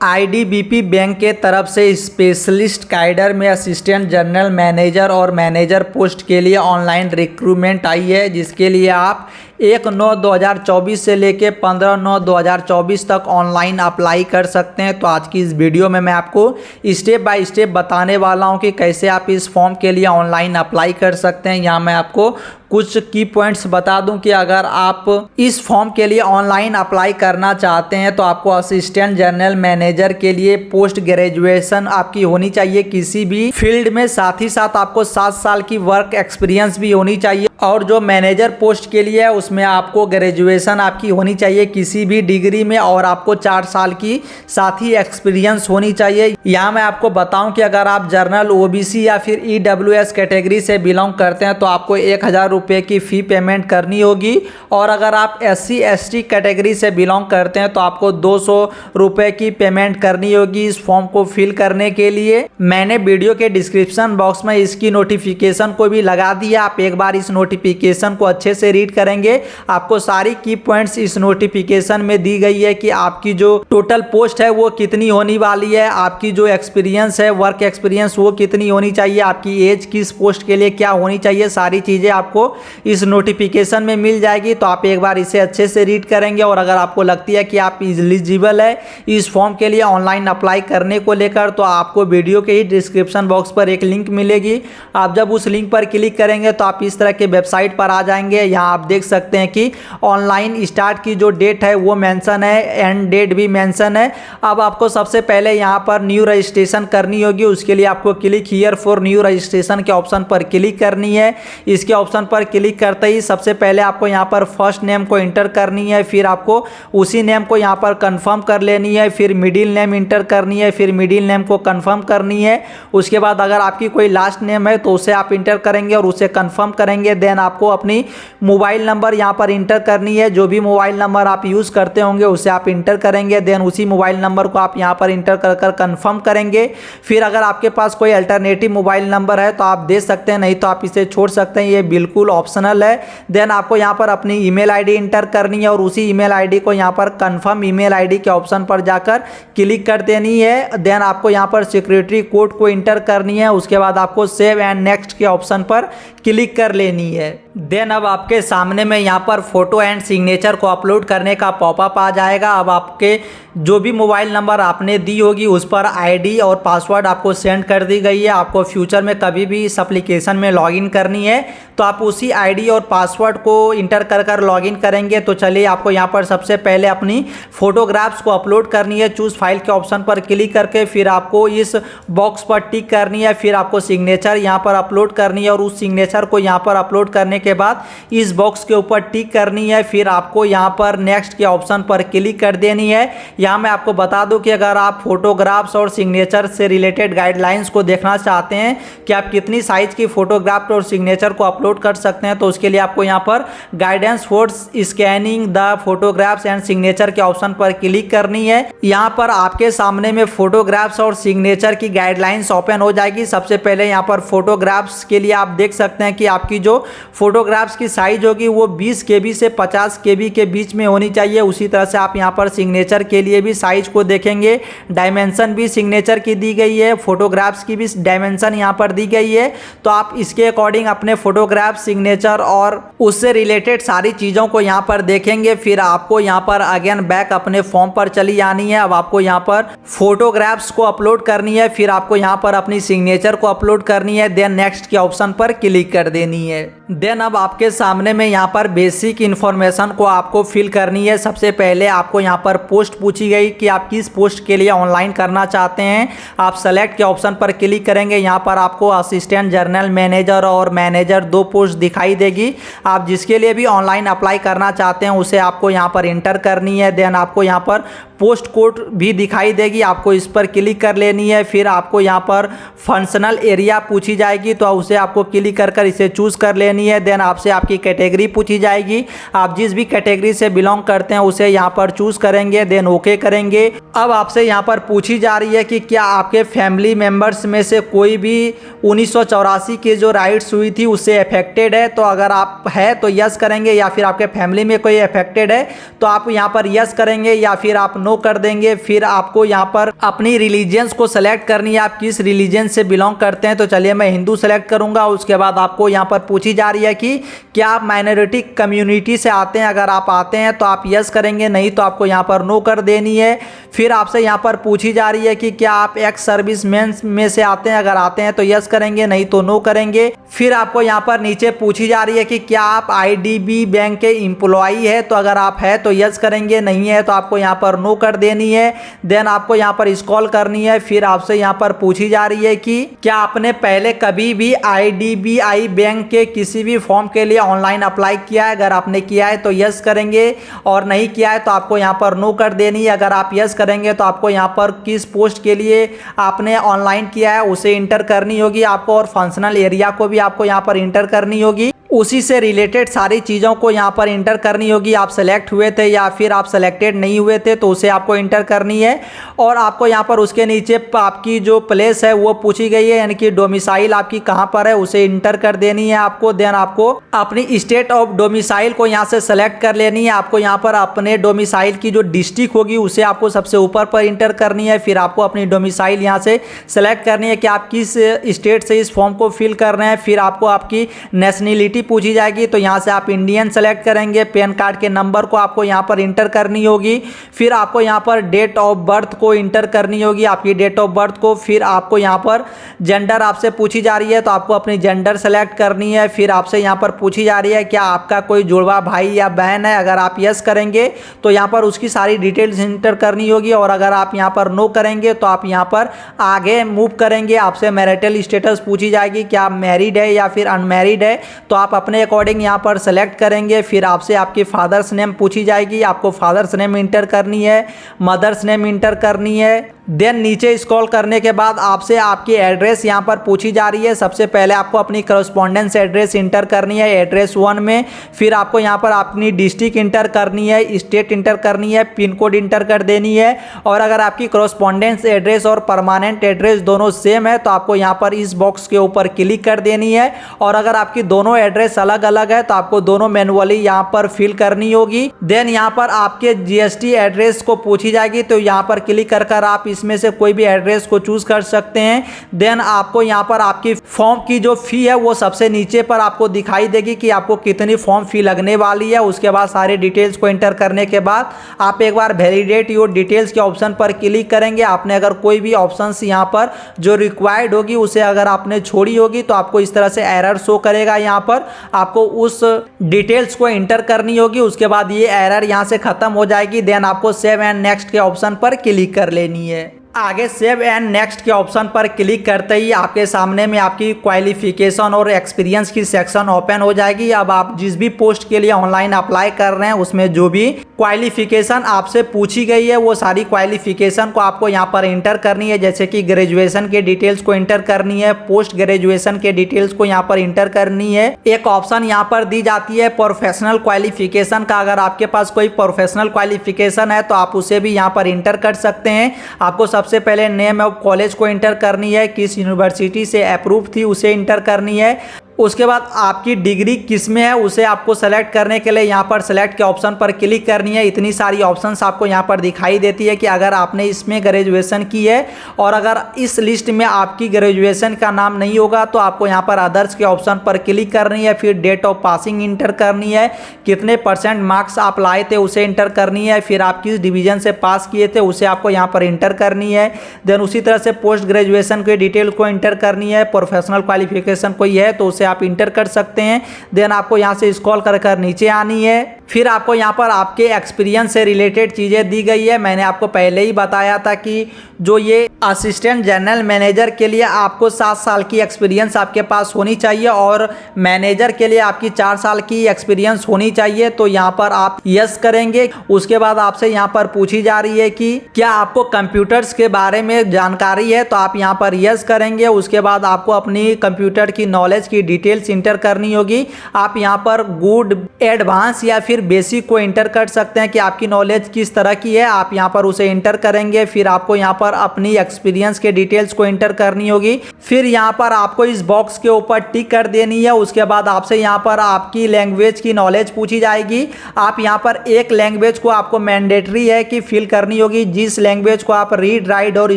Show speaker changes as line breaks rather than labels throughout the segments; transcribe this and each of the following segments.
आईडीबीपी bank के तरफ से स्पेशलिस्ट कैडर में असिस्टेंट जनरल मैनेजर और मैनेजर पोस्ट के लिए ऑनलाइन रिक्रूटमेंट आई है, जिसके लिए आप 1/9/2024 से लेके 15/9/2024 तक ऑनलाइन अप्लाई कर सकते हैं। तो आज की इस वीडियो में मैं आपको स्टेप बाय स्टेप बताने वाला हूं कि कैसे आप इस फॉर्म के लिए ऑनलाइन अप्लाई कर सकते हैं। यहाँ मैं आपको कुछ की पॉइंट्स बता दूं कि अगर आप इस फॉर्म के लिए ऑनलाइन अप्लाई करना चाहते हैं तो आपको असिस्टेंट जनरल मैनेजर के लिए पोस्ट ग्रेजुएशन आपकी होनी चाहिए किसी भी फील्ड में, साथ ही साथ आपको 7 साल की वर्क एक्सपीरियंस भी होनी चाहिए। और जो मैनेजर पोस्ट के लिए है उसमें आपको ग्रेजुएशन आपकी होनी चाहिए किसी भी डिग्री में और आपको 4 साल की साथ ही एक्सपीरियंस होनी चाहिए। यहाँ मैं आपको बताऊं कि अगर आप जर्नल ओबीसी या फिर ईडब्ल्यूएस कैटेगरी से बिलोंग करते हैं तो आपको 1000 रुपये की फ़ी पेमेंट करनी होगी, और अगर आप SC ST कैटेगरी से बिलोंग करते हैं तो आपको 200 रुपये की पेमेंट करनी होगी इस फॉर्म को फिल करने के लिए। मैंने वीडियो के डिस्क्रिप्शन बॉक्स में इसकी नोटिफिकेशन को भी लगा दिया, आप एक बार इस नोटिफिकेशन को अच्छे से रीड करेंगे। आपको सारी की पॉइंट्स इस नोटिफिकेशन में दी गई है कि आपकी जो टोटल पोस्ट है वो कितनी होने वाली है, आपकी जो एक्सपीरियंस है वर्क एक्सपीरियंस वो कितनी होनी चाहिए, आपकी एज किस पोस्ट के लिए क्या होनी चाहिए, सारी चीज़ें आपको इस नोटिफिकेशन में मिल जाएगी। तो आप एक बार इसे अच्छे से रीड करेंगे और अगर आपको लगती है कि आप एलिजिबल है इस फॉर्म के लिए ऑनलाइन अप्लाई करने को लेकर तो आपको वीडियो के ही डिस्क्रिप्शन बॉक्स पर एक लिंक मिलेगी। आप जब उस लिंक पर क्लिक करेंगे तो आप इस तरह के वेबसाइट पर आ जाएंगे। यहाँ आप देख सकते हैं कि ऑनलाइन स्टार्ट की जो डेट है वो मेंशन है, एंड डेट भी मेंशन है। अब आपको सबसे पहले यहाँ पर न्यू रजिस्ट्रेशन करनी होगी, उसके लिए आपको click here for new registration के ऑप्शन पर क्लिक करनी है। इसके ऑप्शन पर क्लिक करते ही सबसे पहले आपको यहाँ पर फर्स्ट नेम को इंटर करनी है, फिर आपको उसी नेम को यहाँ पर कंफर्म कर लेनी है, फिर मिडिल नेम इंटर करनी है, फिर मिडिल नेम को कंफर्म करनी है। उसके बाद अगर आपकी कोई लास्ट नेम है तो उसे आप इंटर करेंगे और उसे कंफर्म करेंगे। देन आपको अपनी मोबाइल नंबर यहाँ पर इंटर करनी है, जो भी मोबाइल नंबर आप यूज़ करते होंगे उसे आप इंटर करेंगे। देन उसी मोबाइल नंबर को आप यहाँ पर इंटर कर कर कंफर्म करेंगे। फिर अगर आपके पास कोई अल्टरनेटिव मोबाइल नंबर है तो आप दे सकते हैं, नहीं तो आप इसे छोड़ सकते हैं, ये बिल्कुल ऑप्शनल है। देन आपको यहाँ पर अपनी ईमेल आईडी इंटर करनी है और उसी ईमेल आईडी को यहाँ पर कंफर्म ईमेल आईडी के ऑप्शन पर जाकर क्लिक कर देनी है। देन आपको यहाँ पर सिक्योरिटी कोड को इंटर करनी है, उसके बाद आपको सेव एंड नेक्स्ट के ऑप्शन पर क्लिक कर लेनी है। देन अब आपके सामने में यहाँ पर फोटो एंड सिग्नेचर को अपलोड करने का पॉपअप आ जाएगा। अब आपके जो भी मोबाइल नंबर आपने दी होगी उस पर आईडी और पासवर्ड आपको सेंड कर दी गई है। आपको फ्यूचर में कभी भी इस एप्लीकेशन में लॉगिन करनी है तो आप उसी आईडी और पासवर्ड को इंटर कर कर लॉगिन करेंगे। तो चलिए आपको यहाँ पर सबसे पहले अपनी फोटोग्राफ्स को अपलोड करनी है। चूज फाइल के ऑप्शन पर क्लिक करके फिर आपको इस बॉक्स पर टिक करनी है, फिर आपको सिग्नेचर यहाँ पर अपलोड करनी है और उस सिग्नेचर को यहाँ पर अपलोड करने के बाद इस बॉक्स के ऊपर टिक करनी है। फिर आपको यहाँ पर नेक्स्ट के ऑप्शन पर क्लिक कर देनी है। यहाँ मैं आपको बता दूं कि अगर आप फोटोग्राफ्स और सिग्नेचर से रिलेटेड गाइडलाइंस को देखना चाहते हैं कि आप कितनी साइज की फोटोग्राफ और सिग्नेचर को अपलोड कर सकते हैं तो उसके लिए आपको यहाँ पर guidance for scanning the photographs and signature के ऑप्शन पर क्लिक करनी है। यहाँ पर आपके सामने में फोटोग्राफ्स और सिग्नेचर की गाइडलाइंस ओपन हो जाएगी। सबसे पहले यहाँ पर फोटोग्राफ्स के लिए आप देख सकते हैं कि आपकी जो फोटोग्राफ्स की साइज होगी वो 20 KB से 50 KB के बीच में होनी चाहिए। उसी तरह से आप यहाँ पर सिग्नेचर के लिए भी साइज को देखेंगे, डायमेंशन भी सिग्नेचर की दी गई है, फोटोग्राफ्स की भी डायमेंशन यहाँ पर दी गई है। तो आप इसके अकॉर्डिंग अपने फोटोग्राफ, सिग्नेचर और उससे रिलेटेड सारी चीज़ों को यहाँ पर देखेंगे। फिर आपको यहाँ पर अगेन बैक अपने फॉर्म पर चली जानी है। अब आपको यहाँ पर फोटोग्राफ्स को अपलोड करनी है, फिर आपको यहाँ पर अपनी सिग्नेचर को अपलोड करनी है। देन नेक्स्ट के ऑप्शन पर क्लिक कर देनी है। देन अब आपके सामने में यहाँ पर बेसिक इन्फॉर्मेशन को आपको फिल करनी है। सबसे पहले आपको यहाँ पर पोस्ट पूछी गई कि आप किस पोस्ट के लिए ऑनलाइन करना चाहते हैं। आप सेलेक्ट के ऑप्शन पर क्लिक करेंगे। यहाँ पर आपको असिस्टेंट जनरल मैनेजर और मैनेजर 2 पोस्ट दिखाई देगी। आप जिसके लिए भी ऑनलाइन अप्लाई करना चाहते हैं उसे आपको यहाँ पर इंटर करनी है। देन आपको यहाँ पर पोस्ट कोड भी दिखाई देगी, आपको इस पर क्लिक कर लेनी है। फिर आपको यहाँ पर फंक्शनल एरिया पूछी जाएगी तो उसे आपको क्लिक कर कर इसे चूज़ कर लेनी है। देन आपसे आपकी कैटेगरी पूछी जाएगी, आप जिस भी कैटेगरी से बिलोंग करते हैं उसे यहाँ पर चूज़ करेंगे। देन ओके करेंगे। अब आपसे यहाँ पर पूछी जा रही है कि क्या आपके फैमिली मेम्बर्स में से कोई भी 1984 की जो राइट्स हुई थी उससे अफेक्टेड है। तो अगर आप है तो यस करेंगे, या फिर आपके फैमिली में कोई अफेक्टेड है तो आप यहाँ पर यस करेंगे, या फिर आप नो कर देंगे। फिर आपको यहाँ पर अपनी रिलीजियंस को सेलेक्ट करनी है, आप किस रिलीजन से बिलोंग करते हैं। तो चलिए मैं हिंदू सेलेक्ट करूंगा। उसके बाद आपको यहाँ पर पूछी जा रही है कि क्या आप माइनॉरिटी कम्युनिटी से आते हैं। अगर आप आते हैं तो आप यस करेंगे, नहीं तो आपको यहाँ पर नो कर देनी है। फिर आपसे यहाँ पर पूछी जा रही है कि क्या आप एक्स सर्विसमैन में से आते हैं। अगर आते हैं तो यस करेंगे, नहीं तो नो करेंगे। फिर आपको यहाँ पर नीचे पूछी जा रही है कि क्या आप आईडीबी बैंक के एम्प्लॉई है। तो अगर आप है तो यस करेंगे, नहीं है तो आपको यहाँ पर नो कर देनी है। देन आपको यहाँ पर स्क्रॉल करनी है। फिर आपसे यहाँ पर पूछी जा रही है कि क्या आपने पहले कभी भी आईडीबीआई बैंक के किसी भी फॉर्म के लिए ऑनलाइन अप्लाई किया है। अगर आपने किया है तो यस करेंगे, और नहीं किया है तो आपको यहाँ पर नो कर देनी है। अगर आप यस करेंगे तो आपको यहाँ पर किस पोस्ट के लिए आपने ऑनलाइन किया है उसे इंटर करनी होगी आपको, और फंक्शनल एरिया को भी आपको यहाँ पर इंटर करनी होगी। उसी से रिलेटेड सारी चीज़ों को यहाँ पर इंटर करनी होगी। आप सेलेक्ट हुए थे या फिर आप सेलेक्टेड नहीं हुए थे तो उसे आपको इंटर करनी है। और आपको यहाँ पर उसके नीचे आपकी जो प्लेस है वो पूछी गई है, यानी कि डोमिसाइल आपकी कहाँ पर है उसे इंटर कर देनी है आपको। देन आपको अपनी स्टेट ऑफ डोमिसाइल को यहाँ से सेलेक्ट कर लेनी है। आपको यहाँ पर अपने डोमिसाइल की जो डिस्ट्रिक्ट होगी उसे आपको सबसे ऊपर पर इंटर करनी है। फिर आपको अपनी डोमिसाइल यहाँ से सेलेक्ट करनी है कि आप किस स्टेट से इस फॉर्म को फिल कर रहे हैं। फिर आपको आपकी नेशनलिटी पूछी जाएगी, तो यहाँ से आप इंडियन सेलेक्ट करेंगे। पैन कार्ड के नंबर को आपको यहाँ पर इंटर करनी होगी। फिर आपको यहाँ पर डेट ऑफ बर्थ को इंटर करनी होगी, आपकी डेट ऑफ बर्थ को। फिर आपको यहाँ पर जेंडर आपसे पूछी जा रही है तो आपको अपनी जेंडर सेलेक्ट करनी है। फिर आपसे यहाँ पर पूछी जा रही है क्या आपका कोई जुड़वा भाई या बहन है। अगर आप यस करेंगे तो यहाँ पर उसकी सारी डिटेल्स इंटर करनी होगी, और अगर आप यहाँ पर नो करेंगे तो आप यहाँ पर आगे मूव करेंगे। आपसे मैरिटल स्टेटस पूछी जाएगी, क्या आप मैरिड है या फिर अनमैरिड है, तो आप अपने अकॉर्डिंग यहाँ पर सेलेक्ट करेंगे। फिर आपसे आपकी फादर्स नेम पूछी जाएगी, आपको फादर्स नेम इंटर करनी है, मदर्स नेम इंटर करनी है। देन नीचे स्क्रॉल करने के बाद आपसे आपकी एड्रेस यहाँ पर पूछी जा रही है। सबसे पहले आपको अपनी करस्पॉन्डेंस एड्रेस इंटर करनी है एड्रेस 1 में। फिर आपको यहाँ पर अपनी डिस्ट्रिक्ट इंटर करनी है, स्टेट इंटर करनी है, पिन कोड इंटर कर देनी है। और अगर आपकी करस्पॉन्डेंस एड्रेस और परमानेंट एड्रेस दोनों सेम है तो आपको यहाँ पर इस बॉक्स के ऊपर क्लिक कर देनी है। और अगर आपकी दोनों एड्रेस अलग अलग है तो आपको दोनों मैनुअली यहाँ पर फिल करनी होगी। देन यहाँ पर आपके जीएसटी एड्रेस को पूछी जाएगी, तो यहाँ पर क्लिक कर आप इसमें से कोई भी एड्रेस को चूज कर सकते हैं। देन आपको यहाँ पर आपकी फॉर्म की जो फी है वो सबसे नीचे पर आपको दिखाई देगी कि आपको कितनी फॉर्म फी लगने वाली है। उसके बाद सारे डिटेल्स को एंटर करने के बाद आप एक बार वैलिडेट योर डिटेल्स के ऑप्शन पर क्लिक करेंगे। आपने अगर कोई भी ऑप्शन यहाँ पर जो रिक्वायर्ड होगी उसे अगर आपने छोड़ी होगी तो आपको इस तरह से एरर शो करेगा। यहाँ पर आपको उस डिटेल्स को एंटर करनी होगी, उसके बाद ये एरर यहाँ से खत्म हो जाएगी। देन आपको सेव एंड नेक्स्ट के ऑप्शन पर क्लिक कर लेनी है। आगे सेव एंड नेक्स्ट के ऑप्शन पर क्लिक करते ही आपके सामने में आपकी क्वालिफिकेशन और एक्सपीरियंस की सेक्शन ओपन हो जाएगी। अब आप जिस भी पोस्ट के लिए ऑनलाइन अप्लाई कर रहे हैं उसमें जो भी क्वालिफिकेशन आपसे पूछी गई है वो सारी क्वालिफिकेशन को आपको यहाँ पर इंटर करनी है। जैसे कि ग्रेजुएशन के डिटेल्स को इंटर करनी है, पोस्ट ग्रेजुएशन के डिटेल्स को यहाँ पर इंटर करनी है। एक ऑप्शन यहाँ पर दी जाती है प्रोफेशनल क्वालिफिकेशन का। अगर आपके पास कोई प्रोफेशनल क्वालिफिकेशन है तो आप उसे भी यहाँ पर इंटर कर सकते हैं। आपको सबसे पहले नेम ऑफ कॉलेज को इंटर करनी है, किस यूनिवर्सिटी से अप्रूव थी उसे इंटर करनी है। उसके बाद आपकी डिग्री किस में है उसे आपको सेलेक्ट करने के लिए यहाँ पर सेलेक्ट के ऑप्शन पर क्लिक करनी है। इतनी सारी ऑप्शंस आपको यहाँ पर दिखाई देती है कि अगर आपने इसमें ग्रेजुएशन की है और अगर इस लिस्ट में आपकी ग्रेजुएशन का नाम नहीं होगा तो आपको यहाँ पर अदर्स के ऑप्शन पर क्लिक करनी है। फिर डेट ऑफ पासिंग इंटर करनी है, कितने % मार्क्स आप लाए थे उसे इंटर करनी है। फिर आप किस डिवीजन से पास किए थे उसे आपको यहाँ पर इंटर करनी है। देन उसी तरह से पोस्ट ग्रेजुएशन के डिटेल को इंटर करनी है। प्रोफेशनल क्वालिफिकेशन कोई है तो उसे आप इंटर कर सकते हैं। देन आपको यहाँ से स्क्रॉल कर नीचे आनी है। फिर आपको यहाँ पर आपके एक्सपीरियंस से रिलेटेड चीज़ें दी गई है। मैंने आपको पहले ही बताया था कि जो ये असिस्टेंट जनरल मैनेजर के लिए आपको 7 साल की एक्सपीरियंस आपके पास होनी चाहिए और मैनेजर के लिए आपकी 4 साल की एक्सपीरियंस होनी चाहिए। तो यहाँ पर आप यस करेंगे। उसके बाद आपसे यहाँ पर पूछी जा रही है कि क्या आपको कंप्यूटर्स के बारे में जानकारी है, तो आप यहाँ पर यस करेंगे। उसके बाद आपको अपनी कंप्यूटर की नॉलेज की डिटेल्स इंटर करनी होगी। आप यहाँ पर गुड, एडवांस या फिर फिर बेसिक को इंटर कर सकते हैं कि आपकी नॉलेज किस तरह की है, आप यहाँ पर उसे इंटर करेंगे। फिर आपको यहाँ पर अपनी एक्सपीरियंस के डिटेल्स को इंटर करनी होगी। फिर यहाँ पर आपको इस बॉक्स के ऊपर टिक कर देनी है। उसके बाद आपसे यहाँ पर आपकी लैंग्वेज की नॉलेज पूछी जाएगी। आप यहाँ पर एक लैंग्वेज को आपको मैंडेटरी है कि फिल करनी होगी, जिस लैंग्वेज को आप रीड राइट और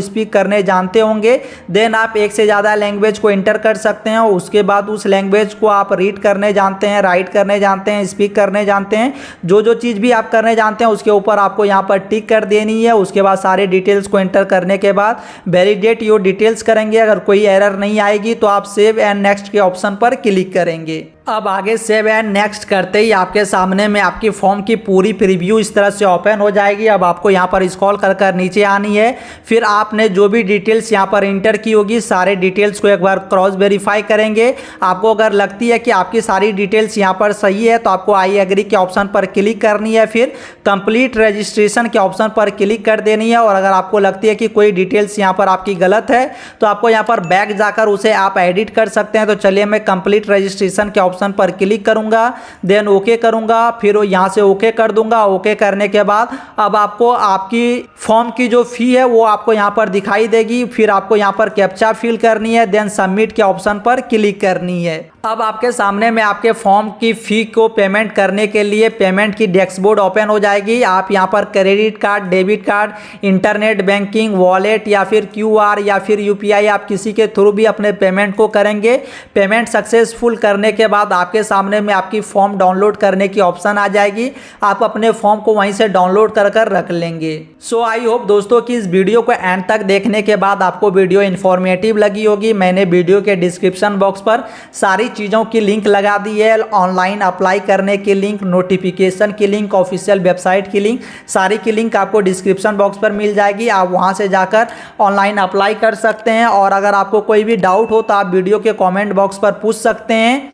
स्पीक करने जानते होंगे। देन आप एक से ज़्यादा लैंग्वेज को इंटर कर सकते हैं। उसके बाद उस लैंग्वेज को आप रीड करने जानते हैं, राइट करने जानते हैं, स्पीक करने जानते हैं। जो चीज़ भी आप करने जानते हैं उसके ऊपर आपको यहाँ पर टिक कर देनी है। उसके बाद सारे डिटेल्स को एंटर करने के बाद वैलिडेट योर डिटेल्स करेंगे। अगर कोई एरर नहीं आएगी तो आप सेव एंड नेक्स्ट के ऑप्शन पर क्लिक करेंगे। अब आगे सेव एंड नेक्स्ट करते ही आपके सामने में आपकी फॉर्म की पूरी प्रीव्यू इस तरह से ओपन हो जाएगी। अब आपको यहाँ पर स्क्रॉल कर नीचे आनी है। फिर आपने जो भी डिटेल्स यहाँ पर इंटर की होगी सारे डिटेल्स को एक बार क्रॉस वेरीफाई करेंगे। आपको अगर लगती है कि आपकी सारी डिटेल्स यहाँ पर सही है तो आपको आई एग्री के ऑप्शन पर क्लिक करनी है। फिर कंप्लीट रजिस्ट्रेशन के ऑप्शन पर क्लिक कर देनी है। और अगर आपको लगती है कि कोई डिटेल्स यहाँ पर आपकी गलत है तो आपको यहाँ पर बैक जाकर उसे आप एडिट कर सकते हैं। तो चलिए मैं कंप्लीट रजिस्ट्रेशन के ऑप्शन पर क्लिक करूंगा, देन ओके करूंगा, फिर यहां से ओके कर दूंगा। ओके करने के बाद अब आपको आपकी फॉर्म की जो फी है वो आपको यहां पर दिखाई देगी। फिर आपको यहां पर कैप्चा फिल करनी है, देन सबमिट के ऑप्शन पर क्लिक करनी है। अब आपके सामने में आपके फॉर्म की फी को पेमेंट करने के लिए पेमेंट की डैशबोर्ड ओपन हो जाएगी। आप यहां पर credit card, debit card, internet banking, wallet या फिर क्यूआर या फिर यूपीआई आप किसी के थ्रू भी अपने पेमेंट को करेंगे। पेमेंट सक्सेसफुल करने के बाद आपके सामने में आपकी फॉर्म डाउनलोड करने की ऑप्शन आ जाएगी। आप अपने फॉर्म को वहीं से डाउनलोड कर रख लेंगे। सो आई होप दोस्तों कि इस वीडियो को एंड तक देखने के बाद आपको वीडियो इन्फॉर्मेटिव लगी होगी। मैंने वीडियो के डिस्क्रिप्शन बॉक्स पर सारी चीज़ों की लिंक लगा दी है। ऑनलाइन अप्लाई करने की लिंक, नोटिफिकेशन की लिंक, ऑफिशियल वेबसाइट की लिंक, सारी की लिंक आपको डिस्क्रिप्शन बॉक्स पर मिल जाएगी। आप वहां से जाकर ऑनलाइन अप्लाई कर सकते हैं। और अगर आपको कोई भी डाउट हो तो आप वीडियो के कमेंट बॉक्स पर पूछ सकते हैं।